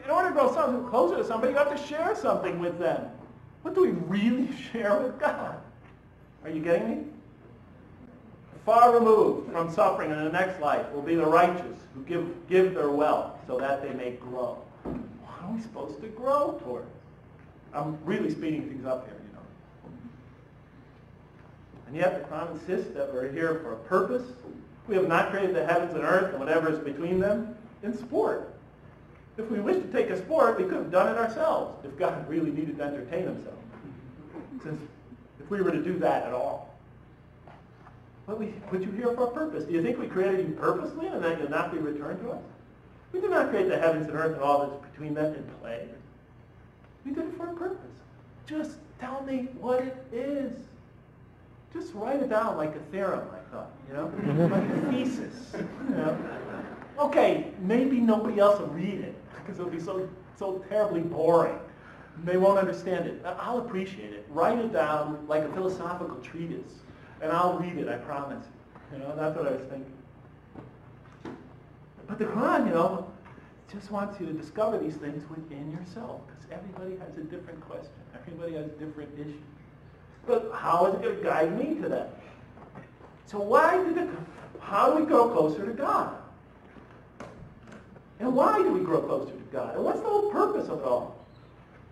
In order to grow closer to somebody, you have to share something with them. What do we really share with God? Are you getting me? Far removed from suffering in the next life will be the righteous who give their wealth so that they may grow. What are we supposed to grow towards? I'm really speeding things up here, you know. And yet the Quran insists that we're here for a purpose. We have not created the heavens and earth and whatever is between them in sport. If we wish to take a sport, we could have done it ourselves if God really needed to entertain himself. Since if we were to do that at all. But we put you here for a purpose. Do you think we created you purposely and that you'll not be returned to us? We did not create the heavens and earth and all that's between them in play. We did it for a purpose. Just tell me what it is. Just write it down like a theorem, I thought, you know? Like a thesis. You know? Okay, maybe nobody else will read it because it'll be so terribly boring. They won't understand it. I'll appreciate it. Write it down like a philosophical treatise. And I'll read it, I promise. You know, that's what I was thinking. But the Quran, you know, just wants you to discover these things within yourself. Because everybody has a different question. Everybody has different issues. But how is it going to guide me to that? So how do we grow closer to God? And why do we grow closer to God? And what's the whole purpose of it all?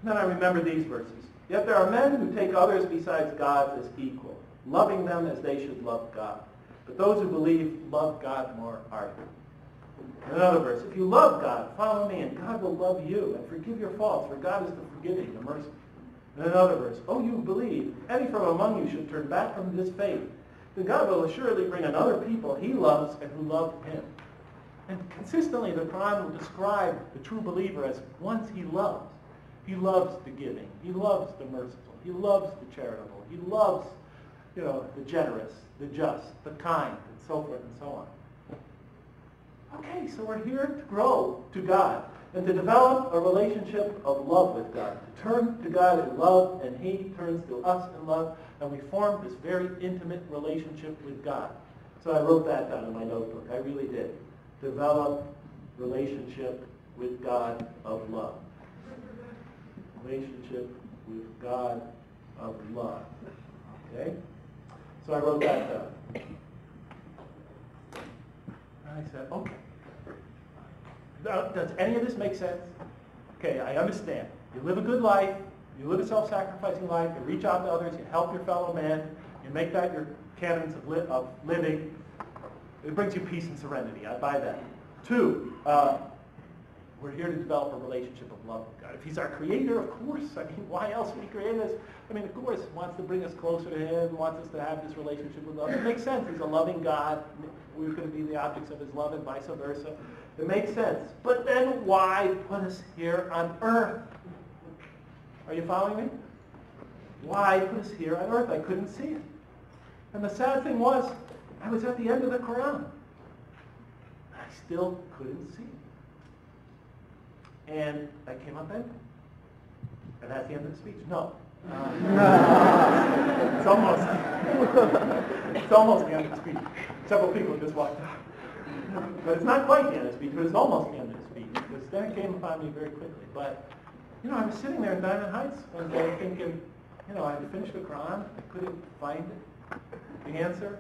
And then I remember these verses. Yet there are men who take others besides God as equal, loving them as they should love God. But those who believe love God more ardently. Another verse, if you love God, follow me, and God will love you, and forgive your faults, for God is the forgiving, the merciful. And another verse, oh, you believe, any from among you should turn back from this faith, then God will assuredly bring another people he loves and who love him. And consistently the Quran will describe the true believer as ones he loves. He loves the giving. He loves the merciful. He loves the charitable. He loves, you know, the generous, the just, the kind, and so forth and so on. Okay, so we're here to grow to God and to develop a relationship of love with God, to turn to God in love, and he turns to us in love, and we form this very intimate relationship with God. So I wrote that down in my notebook. I really did. Develop relationship with God of love. Relationship with God of love. Okay? So I wrote that down. And I said, okay. Does any of this make sense? Okay, I understand. You live a good life. You live a self-sacrificing life. You reach out to others. You help your fellow man. You make that your canons of living. It brings you peace and serenity. I buy that. 2, we're here to develop a relationship of love with God. If he's our creator, of course. I mean, why else would he create us? I mean, of course, he wants to bring us closer to him, wants us to have this relationship with love. It makes sense. He's a loving God. We're going to be the objects of his love and vice versa. It makes sense. But then why put us here on earth? Are you following me? Why put us here on earth? I couldn't see it. And the sad thing was, I was at the end of the Quran. I still couldn't see it. And I came up empty. And that's the end of the speech. No. It's almost the end of the speech. Several people just walked out. But it's not quite the end of the speech, but it's almost the end of the speech. Because then it came upon me very quickly. But, you know, I was sitting there in Diamond Heights one day thinking, you know, I had finished the Quran. I couldn't find it, the answer.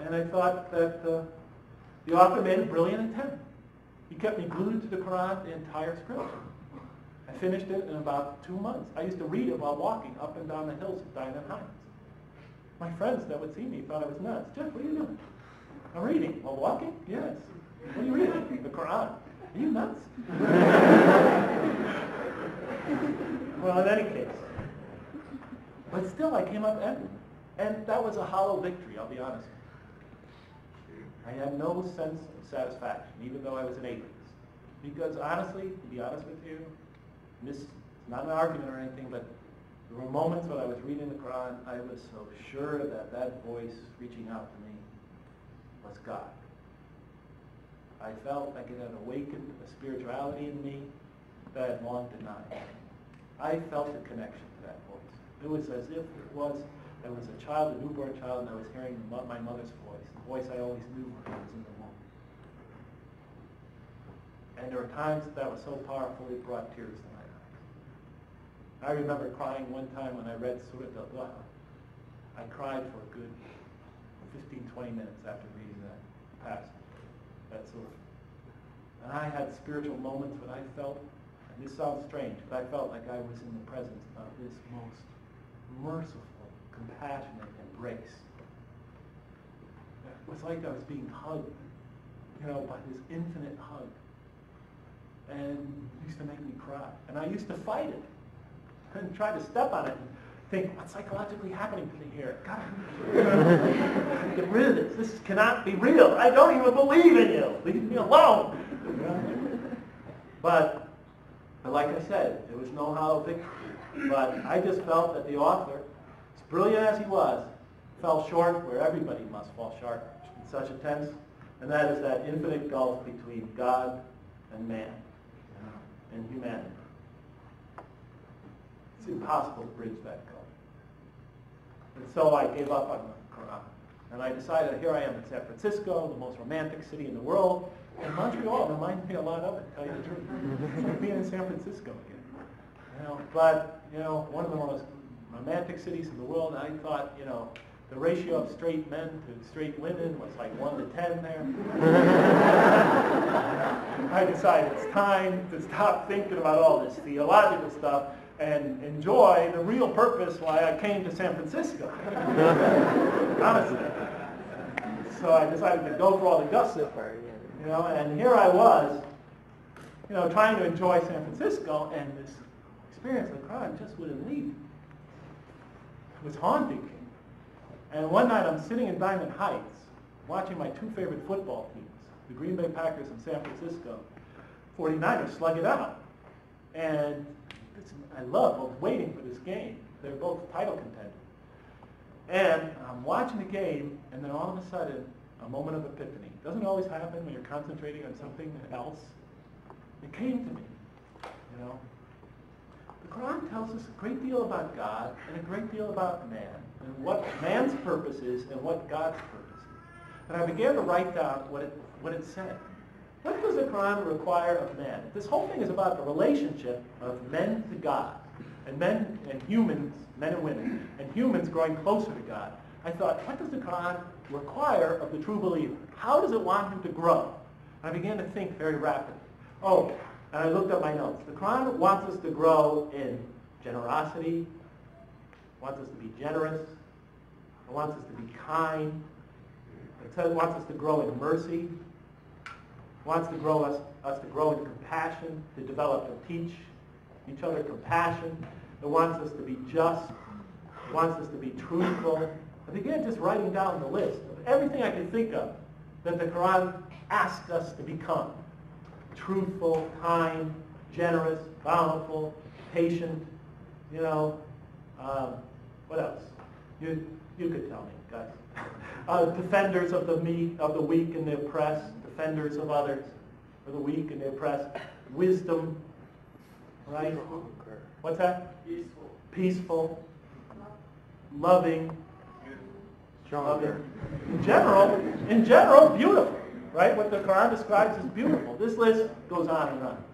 And I thought that the author made a brilliant attempt. He kept me glued to the Quran, the entire scripture. I finished it in about 2 months. I used to read it while walking up and down the hills of Diamond Heights. My friends that would see me thought I was nuts. Jeff, what are you doing? I'm reading. While walking? Yes. What are you reading? The Quran. Are you nuts? Well, in any case. But still, I came up empty. And that was a hollow victory, I'll be honest. I had no sense of satisfaction, even though I was an atheist. Because honestly, to be honest with you, this is not an argument or anything, but there were moments when I was reading the Quran, I was so sure that that voice reaching out to me was God. I felt like it had awakened a spirituality in me that I had long denied. I felt a connection to that voice. It was as if I was a child, a newborn child, and I was hearing my mother's voice, the voice I always knew when I was in the womb. And there were times that was so powerful it brought tears to my eyes. I remember crying one time when I read Surah Al-Duha. I cried for a good 15, 20 minutes after reading that passage, that surah. And I had spiritual moments when I felt, and this sounds strange, but I felt like I was in the presence of this most merciful, compassionate embrace. It was like I was being hugged, by this infinite hug. And it used to make me cry. And I used to fight it and try to step on it and think, what's psychologically happening to me here? God, get rid of this. This cannot be real. I don't even believe in you. Leave me alone. But like I said, there was no hollow victory. But I just felt that the author, as brilliant as he was, fell short where everybody must fall short in such a tense, and that is that infinite gulf between God and man and humanity. It's impossible to bridge that gulf. And so I gave up on the Quran. And I decided, here I am in San Francisco, the most romantic city in the world, and Montreal reminds me a lot of it, to tell you the truth. It's like being in San Francisco again. But one of the most romantic cities in the world, and I thought, the ratio of straight men to straight women was like 1 to 10 there. I decided it's time to stop thinking about all this theological stuff and enjoy the real purpose why I came to San Francisco. Honestly. So I decided to go for all the gusto, and here I was, trying to enjoy San Francisco, and this experience of the crime just wouldn't leave. It was haunting. And one night I'm sitting in Diamond Heights watching my two favorite football teams, the Green Bay Packers and San Francisco 49ers, slug it out. And I love waiting for this game. They're both title contenders. And I'm watching the game, and then all of a sudden, a moment of epiphany. It doesn't always happen when you're concentrating on something else. It came to me, The Quran tells us a great deal about God and a great deal about man, and what man's purpose is and what God's purpose is. And I began to write down what it said. What does the Quran require of man? This whole thing is about the relationship of men to God, and men and humans, men and women, and humans growing closer to God. I thought, what does the Quran require of the true believer? How does it want him to grow? And I began to think very rapidly. And I looked at my notes. The Quran wants us to grow in generosity, wants us to be generous, it wants us to be kind, it wants us to grow in mercy, it wants to grow us to grow in compassion, to develop and teach each other compassion. It wants us to be just. It wants us to be truthful. I began just writing down the list of everything I could think of that the Quran asks us to become. Truthful, kind, generous, bountiful, patient, what else? You could tell me, guys. Defenders of the weak and the oppressed, defenders of others, for the weak and the oppressed. Wisdom, right? What's that? Peaceful. Loving. Stronger. In general, beautiful. Right? What the Quran describes as beautiful. This list goes on and on.